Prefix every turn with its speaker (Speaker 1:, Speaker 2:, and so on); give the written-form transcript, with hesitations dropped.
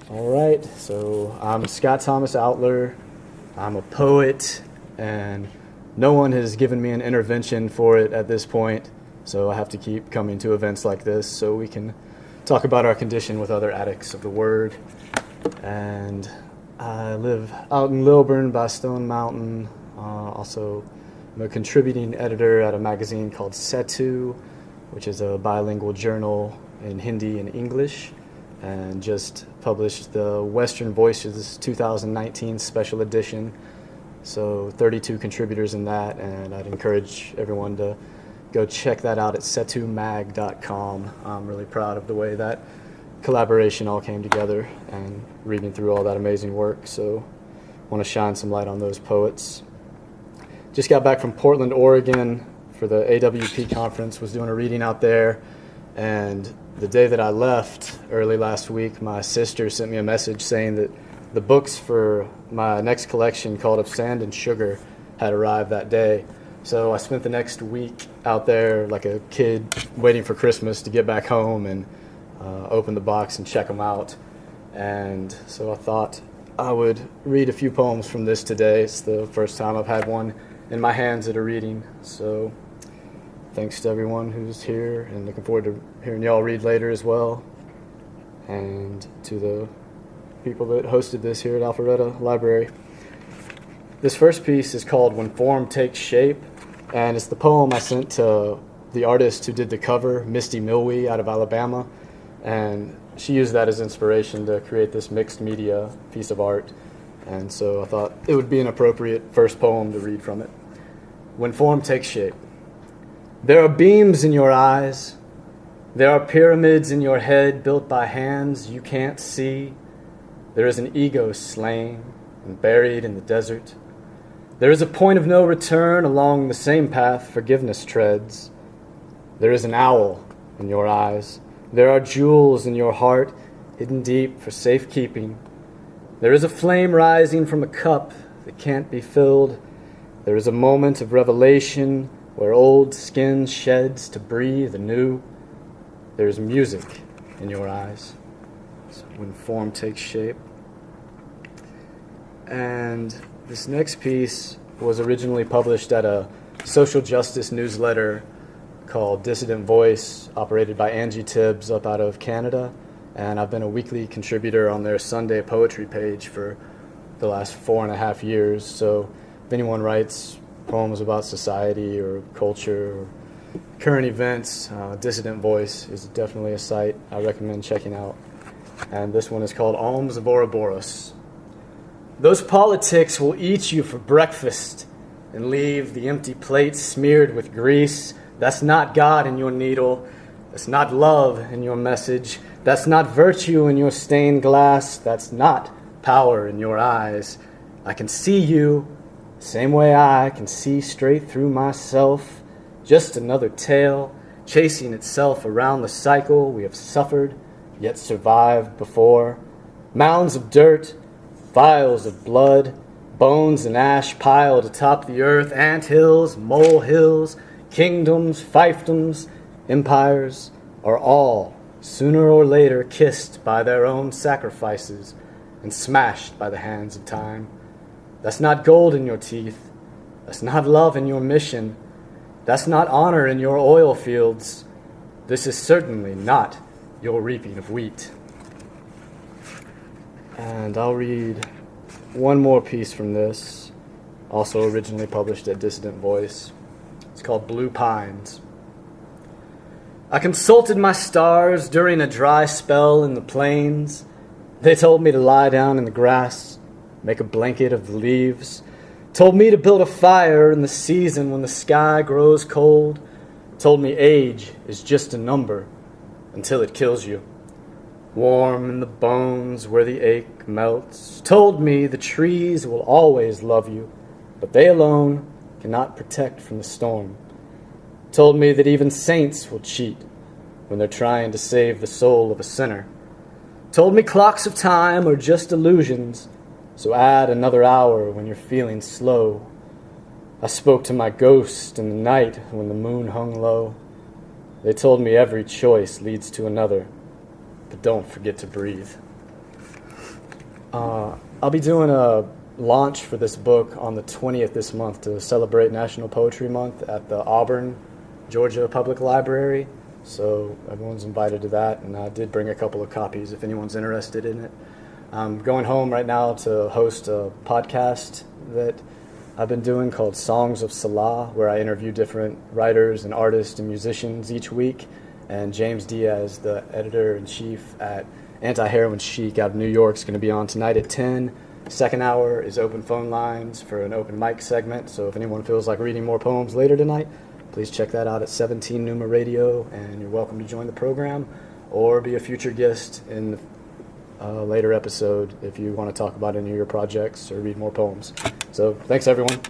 Speaker 1: All right, so I'm Scott Thomas Outler. I'm a poet, and no one has given me an intervention for it at this point, so I have to keep coming to events like this so we can talk about our condition with other addicts of the word. And I live out in Lilburn by Stone Mountain. Also, I'm a contributing editor at a magazine called Setu, which is a bilingual journal in Hindi and English, and just published the Western Voices 2019 special edition. So 32 contributors in that, and I'd encourage everyone to go check that out at setumag.com. I'm really proud of the way that collaboration all came together and reading through all that amazing work. So I want to shine some light on those poets. Just got back from Portland, Oregon for the AWP conference, was doing a reading out there, and the day that I left, early last week, my sister sent me a message saying that the books for my next collection, called Of Sand and Sugar, had arrived that day. So I spent the next week out there like a kid waiting for Christmas to get back home and open the box and check them out. And so I thought I would read a few poems from this today. It's the first time I've had one in my hands at a reading. So thanks to everyone who's here, and looking forward to hearing y'all read later as well. And to the people that hosted this here at Alpharetta Library. This first piece is called When Form Takes Shape, and it's the poem I sent to the artist who did the cover, Misty Milwee out of Alabama, and she used that as inspiration to create this mixed media piece of art. And so I thought it would be an appropriate first poem to read from it. When Form Takes Shape. There are beams in your eyes. There are pyramids in your head built by hands you can't see. There is an ego slain and buried in the desert. There is a point of no return along the same path forgiveness treads. There is an owl in your eyes. There are jewels in your heart hidden deep for safekeeping. There is a flame rising from a cup that can't be filled. There is a moment of revelation where old skin sheds to breathe anew. There is music in your eyes. So when form takes shape. And this next piece was originally published at a social justice newsletter called Dissident Voice, operated by Angie Tibbs up out of Canada. And I've been a weekly contributor on their Sunday poetry page for the last 4.5 years. So if anyone writes poems about society or culture or current events, Dissident Voice is definitely a site I recommend checking out. And this one is called Alms of Ouroboros. Those politics will eat you for breakfast and leave the empty plate smeared with grease. That's not God in your needle. That's not love in your message. That's not virtue in your stained glass. That's not power in your eyes. I can see you, same way I can see straight through myself. Just another tale, chasing itself around the cycle we have suffered, yet survived before. Mounds of dirt, vials of blood, bones and ash piled atop the earth, ant hills, mole hills, kingdoms, fiefdoms, empires, are all, sooner or later, kissed by their own sacrifices and smashed by the hands of time. That's not gold in your teeth. That's not love in your mission. That's not honor in your oil fields. This is certainly not your reaping of wheat. And I'll read one more piece from this, also originally published at Dissident Voice. It's called Blue Pines. I consulted my stars during a dry spell in the plains. They told me to lie down in the grass, make a blanket of the leaves, told me to build a fire in the season when the sky grows cold, told me age is just a number until it kills you. Warm in the bones where the ache melts, told me the trees will always love you, but they alone cannot protect from the storm. Told me that even saints will cheat when they're trying to save the soul of a sinner. Told me clocks of time are just illusions, so add another hour when you're feeling slow. I spoke to my ghost in the night when the moon hung low. They told me every choice leads to another, but don't forget to breathe. I'll be doing a launch for this book on the 20th this month to celebrate National Poetry Month at the Auburn, Georgia Public Library. So everyone's invited to that, and I did bring a couple of copies if anyone's interested in it. I'm going home right now to host a podcast that I've been doing called Songs of Salah, where I interview different writers and artists and musicians each week. And James Diaz, the editor-in-chief at Anti-Heroin Chic out of New York, is going to be on tonight at 10. Second hour is open phone lines for an open mic segment. So if anyone feels like reading more poems later tonight, please check that out at 17 Numa Radio, and you're welcome to join the program or be a future guest in a later episode if you want to talk about any of your projects or read more poems. So thanks, everyone.